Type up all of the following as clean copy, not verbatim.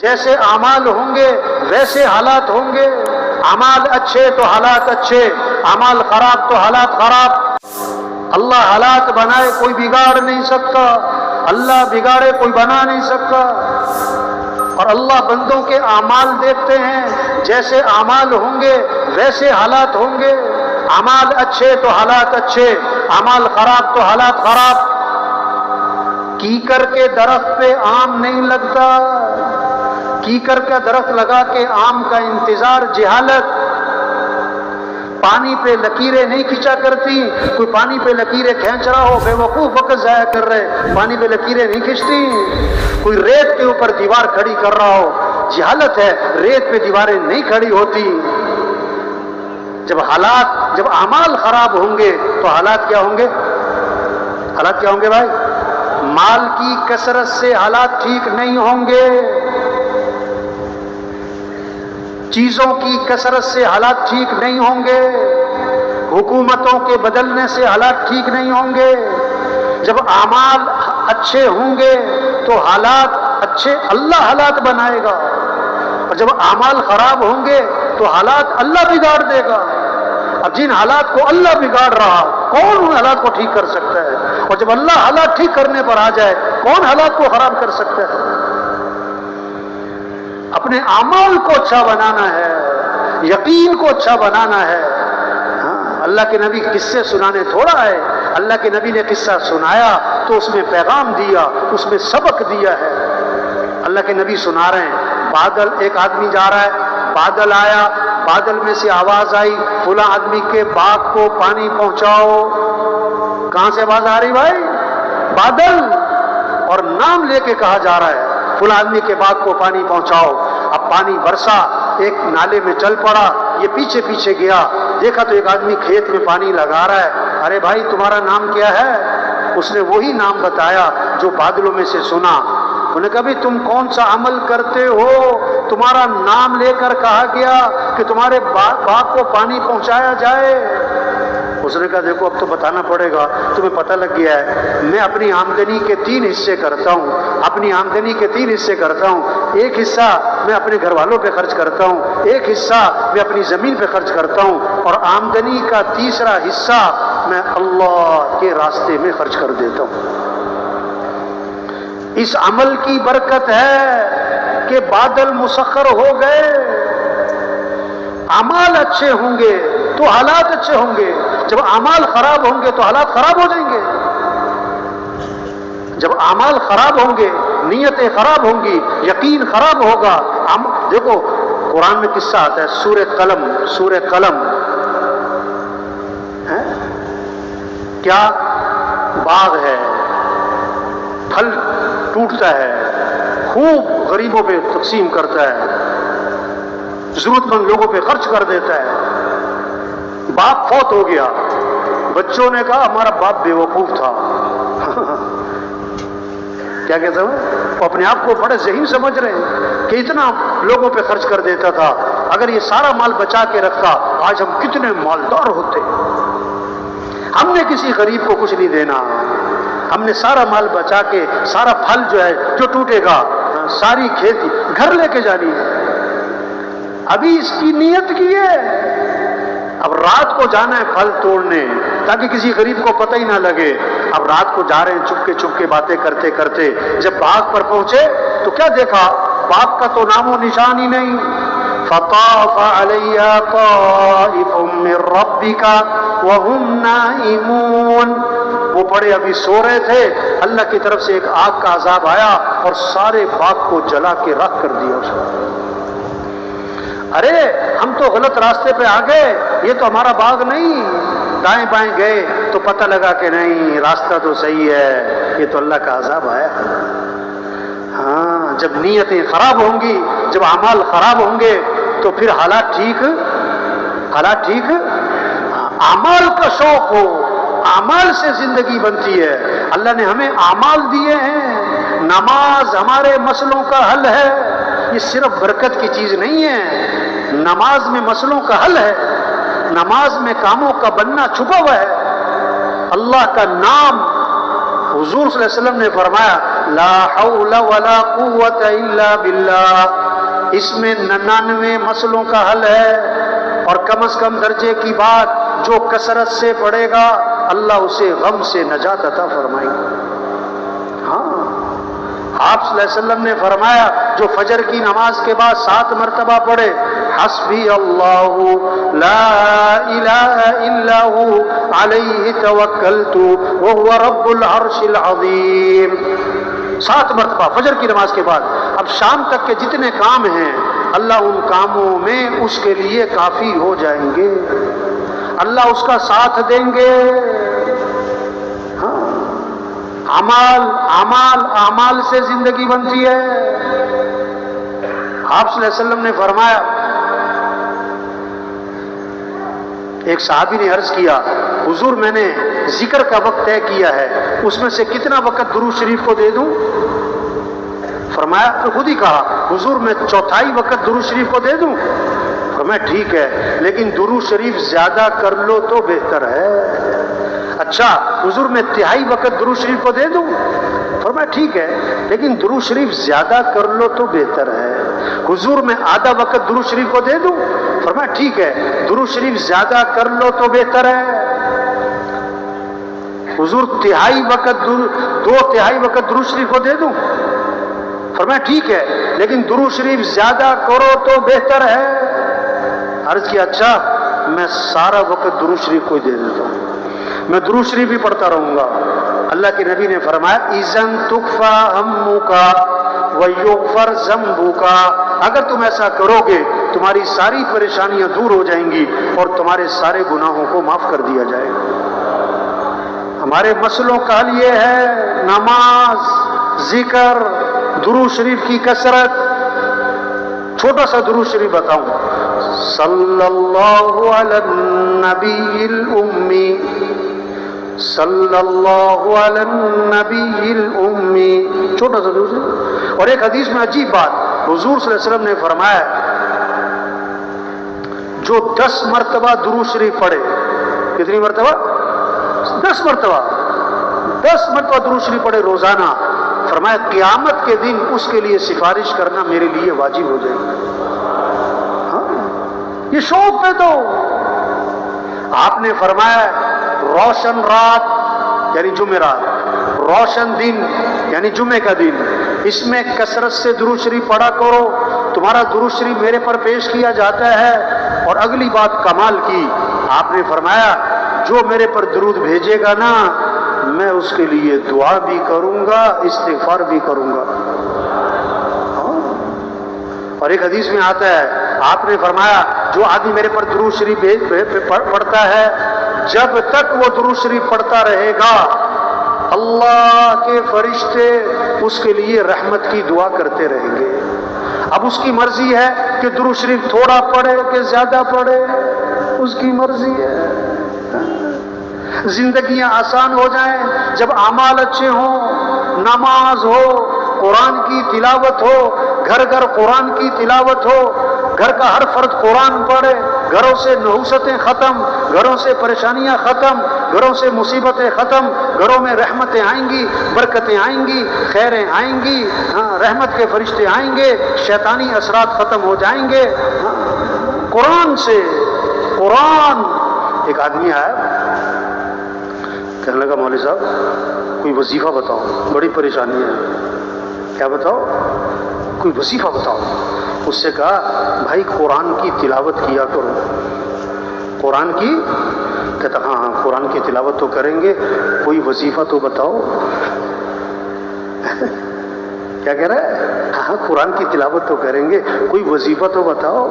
جیسے اعمال ہوں گے ویسے حالات ہوں گے. اعمال اچھے تو حالات اچھے، اعمال خراب تو حالات خراب. اللہ حالات بنائے کوئی بگاڑ نہیں سکتا، اللہ بگاڑے کوئی بنا نہیں سکتا. اور اللہ بندوں کے اعمال دیکھتے ہیں، جیسے اعمال ہوں گے ویسے حالات ہوں گے. اعمال اچھے تو حالات اچھے، اعمال خراب تو حالات خراب. کیکر کے درخت پہ آم نہیں لگتا، کیکر کا درخت لگا کے آم کا انتظار جہالت. پانی پہ لکیریں نہیں کھینچا کرتی. کوئی پانی پہ لکیریں کھینچ رہا ہو بے وقوف وقت ضائع کر رہے، پانی پہ لکیریں نہیں کھینچتی. کوئی ریت کے اوپر دیوار کھڑی کر رہا ہو، جہالت ہے، ریت پہ دیواریں نہیں کھڑی ہوتی. جب اعمال خراب ہوں گے تو حالات کیا ہوں گے؟ حالات کیا ہوں گے بھائی؟ مال کی کثرت سے حالات ٹھیک نہیں ہوں گے، چیزوں کی کثرت سے حالات ٹھیک نہیں ہوں گے، حکومتوں کے بدلنے سے حالات ٹھیک نہیں ہوں گے. جب اعمال اچھے ہوں گے تو حالات اچھے اللہ حالات بنائے گا، اور جب اعمال خراب ہوں گے تو حالات اللہ بگاڑ دے گا. اب جن حالات کو اللہ بگاڑ رہا، کون ان حالات کو ٹھیک کر سکتا ہے؟ اور جب اللہ حالات ٹھیک کرنے پر آ جائے، کون حالات کو خراب کر سکتا ہے؟ اپنے اعمال کو اچھا بنانا ہے، یقین کو اچھا بنانا ہے. اللہ کے نبی قصے سنانے تھوڑا ہے، اللہ کے نبی نے قصہ سنایا تو اس میں پیغام دیا، اس میں سبق دیا ہے. اللہ کے نبی سنا رہے ہیں، بادل، ایک آدمی جا رہا ہے، بادل آیا، بادل میں سے آواز آئی فلاں آدمی کے باغ کو پانی پہنچاؤ. کہاں سے آواز آ رہی بھائی؟ بادل. اور نام لے کے کہا جا رہا ہے فلاں آدمی کے باغ کو پانی پہنچاؤ. اب پانی برسا، ایک نالے میں چل پڑا، یہ پیچھے پیچھے گیا، دیکھا تو ایک آدمی کھیت میں پانی لگا رہا ہے. ارے بھائی تمہارا نام کیا ہے؟ اس نے وہی نام بتایا جو بادلوں میں سے سنا. انہوں نے کہا بھی تم کون سا عمل کرتے ہو؟ تمہارا نام لے کر کہا گیا کہ تمہارے باغ کو پانی پہنچایا جائے. اس نے کہا دیکھو اب تو بتانا پڑے گا، تمہیں پتہ لگ گیا ہے میں اپنی آمدنی کے 3 حصے کرتا ہوں، اپنی آمدنی کے 3 حصے کرتا ہوں. ایک حصہ میں اپنے گھر والوں پہ خرچ کرتا ہوں، ایک حصہ میں اپنی زمین پہ خرچ کرتا ہوں، اور آمدنی کا تیسرا حصہ میں اللہ کے راستے میں خرچ کر دیتا ہوں. اس عمل کی برکت ہے کہ بادل مسخر ہو گئے. اعمال اچھے ہوں گے تو حالات اچھے ہوں گے، جب اعمال خراب ہوں گے تو حالات خراب ہو جائیں گے. جب اعمال خراب ہوں گے، نیتیں خراب ہوں گی، یقین خراب ہوگا. دیکھو قرآن میں قصہ آتا ہے، سورہ قلم ہے، کیا باغ ہے، پھل ٹوٹتا ہے، خوب غریبوں پہ تقسیم کرتا ہے، ضرورت مند لوگوں پہ خرچ کر دیتا ہے. باپ فوت ہو گیا، بچوں نے کہا ہمارا باپ بے وقوف تھا. کیا کہتا ہوں، وہ اپنے آپ کو بڑے ذہین سمجھ رہے ہیں کہ اتنا لوگوں پہ خرچ کر دیتا تھا، اگر یہ سارا مال بچا کے رکھتا آج ہم کتنے مالدار ہوتے. ہم نے کسی غریب کو کچھ نہیں دینا، ہم نے سارا مال بچا کے سارا پھل جو ہے جو ٹوٹے گا، ساری کھیتی گھر لے کے جانی ہے. ابھی اس کی نیت کی ہے، اب رات کو جانا ہے پھل توڑنے تاکہ کسی غریب کو پتہ ہی نہ لگے. اب رات کو جا رہے ہیں چپ کے باتیں کرتے کرتے، جب باغ پر پہنچے تو کیا دیکھا؟ باغ کا تو نام و نشان ہی نہیں. فطاف علیہا طائف من ربک وهم نائمون. وہ بڑے ابھی سو رہے تھے، اللہ کی طرف سے ایک آگ کا عذاب آیا اور سارے باغ کو جلا کے راکھ کر دیا اس نے. ارے ہم تو غلط راستے پہ آ گئے، یہ تو ہمارا باغ نہیں. دائیں بائیں گئے تو پتہ لگا کہ نہیں، راستہ تو صحیح ہے، یہ تو اللہ کا عذاب آیا. ہاں، جب نیتیں خراب ہوں گی، جب اعمال خراب ہوں گے تو پھر حالات ٹھیک. اعمال کا شوق ہو، اعمال سے زندگی بنتی ہے. اللہ نے ہمیں اعمال دیے ہیں. نماز ہمارے مسئلوں کا حل ہے، یہ صرف برکت کی چیز نہیں ہے. نماز میں مسئلوں کا حل ہے، نماز میں کاموں کا بننا چھپا ہوا ہے. اللہ کا نام، حضور صلی اللہ علیہ وسلم نے فرمایا لا حول ولا قوت الا باللہ، اس میں 99 مسئلوں کا حل ہے، اور کم از کم درجے کی بات جو کثرت سے پڑھے گا اللہ اسے غم سے نجات عطا فرمائے گا۔ ہاں، آپ صلی اللہ علیہ وسلم نے فرمایا جو فجر کی نماز کے بعد 7 مرتبہ پڑھے حسبی اللہ لا الہ الا ہو علیہ توکلت وہو رب العرش العظیم، 7 مرتبہ فجر کی نماز کے بعد۔ اب شام تک کے جتنے کام ہیں اللہ ان کاموں میں اس کے لیے کافی ہو جائیں گے، اللہ اس کا ساتھ دیں گے۔ ہاں، اعمال سے زندگی بنتی ہے۔ آپ صلی اللہ علیہ وسلم نے فرمایا، ایک صحابی نے عرض کیا حضور میں نے ذکر کا وقت طے کیا ہے، اس میں سے کتنا وقت درود شریف کو دے دوں؟ فرمایا تو خود ہی کہا حضور میں 1/4 وقت درود شریف کو دے دوں؟ فرمایا ٹھیک ہے، لیکن درود شریف زیادہ کر لو تو بہتر ہے۔ اچھا حضور میں 1/3 وقت درود شریف کو دے دوں؟ فرمایا ٹھیک ہے، لیکن درود شریف زیادہ کر لو تو بہتر ہے۔ حضور میں آدھا وقت درود شریف کو دے دوں؟ فرمایا ٹھیک ہے، درود شریف زیادہ کر لو تو بہتر ہے۔ حضور 2/3 وقت درود شریف کو دے دوں؟ فرمایا ٹھیک ہے، لیکن درود شریف زیادہ کرو تو بہتر ہے۔ عرض کیا اچھا میں سارا وقت درود شریف کو دے دیتا ہوں، میں درود شریف بھی پڑھتا رہوں گا۔ اللہ کے نبی نے فرمایا اذن تکفی ہمک ویغفر ذنبک، اگر تم ایسا کرو گے تمہاری ساری پریشانیاں دور ہو جائیں گی اور تمہارے سارے گناہوں کو معاف کر دیا جائے گا۔ ہمارے مسئلوں کا حل یہ ہے نماز، ذکر، درود شریف کی کثرت۔ چھوٹا سا درود شریف بتاؤں، صلی اللہ علی النبی الامی، صلی اللہ علی النبی الامی، چھوٹا سا درود شریف۔ اور ایک حدیث میں عجیب بات حضور صلی اللہ علیہ وسلم نے فرمایا جو 10 مرتبہ درود شریف پڑھے، کتنی مرتبہ؟ 10 مرتبہ 10 مرتبہ درود شریف پڑھے روزانہ، فرمایا قیامت کے دن اس کے لیے سفارش کرنا میرے لیے واجب ہو جائے گا۔ یہ شوق پہ تو آپ نے فرمایا روشن رات یعنی جمعرات، روشن دن یعنی جمعے کا دن، اس میں کثرت سے درود شریف پڑھا کرو، تمہارا درود شریف میرے پر پیش کیا جاتا ہے۔ اور اگلی بات کمال کی، آپ نے فرمایا جو میرے پر درود بھیجے گا نا میں اس کے لیے دعا بھی کروں گا، استغفار بھی کروں گا۔ اور ایک حدیث میں آتا ہے آپ نے فرمایا جو آدمی میرے پر درود شریف پڑھتا ہے جب تک وہ درود شریف پڑھتا رہے گا اللہ کے فرشتے اس کے لیے رحمت کی دعا کرتے رہیں گے۔ اب اس کی مرضی ہے کہ درود شریف تھوڑا پڑھے کہ زیادہ پڑھے، اس کی مرضی ہے۔ زندگیاں آسان ہو جائیں جب اعمال اچھے ہوں، نماز ہو، قرآن کی تلاوت ہو، گھر گھر قرآن کی تلاوت ہو، گھر کا ہر فرد قرآن پڑھے، گھروں سے نحوستیں ختم، گھروں سے پریشانیاں ختم، گھروں سے مصیبتیں ختم، گھروں میں رحمتیں آئیں گی، برکتیں آئیں گی، خیریں آئیں گی، رحمت کے فرشتے آئیں گے، شیطانی اثرات ختم ہو جائیں گے۔ قرآن سے قرآن۔ ایک آدمی آیا کہنے لگا مولوی صاحب کوئی وظیفہ بتاؤ، بڑی پریشانی ہے۔ کیا بتاؤ؟ کوئی وظیفہ بتاؤ۔ اس سے کہا بھائی قرآن کی تلاوت کیا کرو۔ قرآن کی؟ کہتا ہاں قرآن کی تلاوت تو کریں گے، کوئی وظیفہ تو بتاؤ۔ کیا کہہ رہا ہے؟ ہاں قرآن کی تلاوت تو کریں گے، کوئی وظیفہ تو بتاؤ۔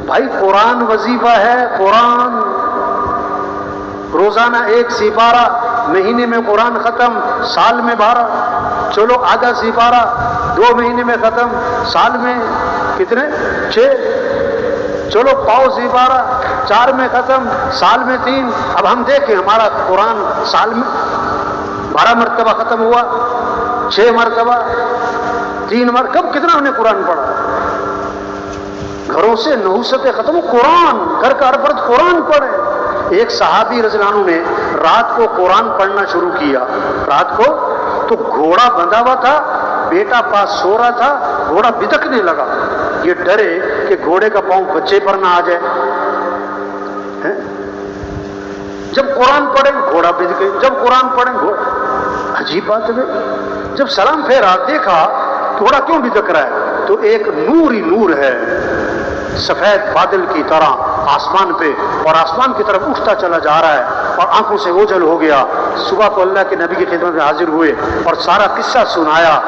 بھائی قرآن وظیفہ ہے، قرآن روزانہ 1 سپارہ، مہینے میں قرآن ختم، سال میں 12، چلو آدھا سپارہ 2 مہینے میں ختم، سال میں کتنے؟ 6، چلو پاؤ سپارہ 4 میں ختم، سال میں 3۔ اب ہم دیکھیں ہمارا قرآن سال میں 12 مرتبہ ختم ہوا، 6 مرتبہ، 3 مرتبہ، کب کتنا ہم نے قرآن پڑھا؟ گھروں سے نحوستیں ختم، قرآن، گھر کا ہر فرد قرآن پڑھے۔ ایک صحابی رضی اللہ عنہ نے رات کو قرآن پڑھنا شروع کیا، رات کو تو تو گھوڑا بندھا ہوا تھا، بیٹا پاس سو رہا تھا، گھوڑا بدکنے لگا، یہ ڈرے کہ گھوڑے کا پاؤں بچے پر نہ آ جائے۔ جب قرآن پڑھے گھوڑا بدکے، جب قرآن پڑھے گھوڑا، عجیب بات ہے۔ جب سلام پھیرا دیکھا گھوڑا کیوں بدک رہا ہے، تو ایک نور ہی نور ہے سفید بادل کی طرح آسمان پہ، اور آسمان کی طرف اٹھتا چلا جا رہا ہے اور آنکھوں سے اوجھل ہو گیا۔ صبح کو اللہ کے نبی کی خدمت میں حاضر ہوئے اور سارا قصہ سنایا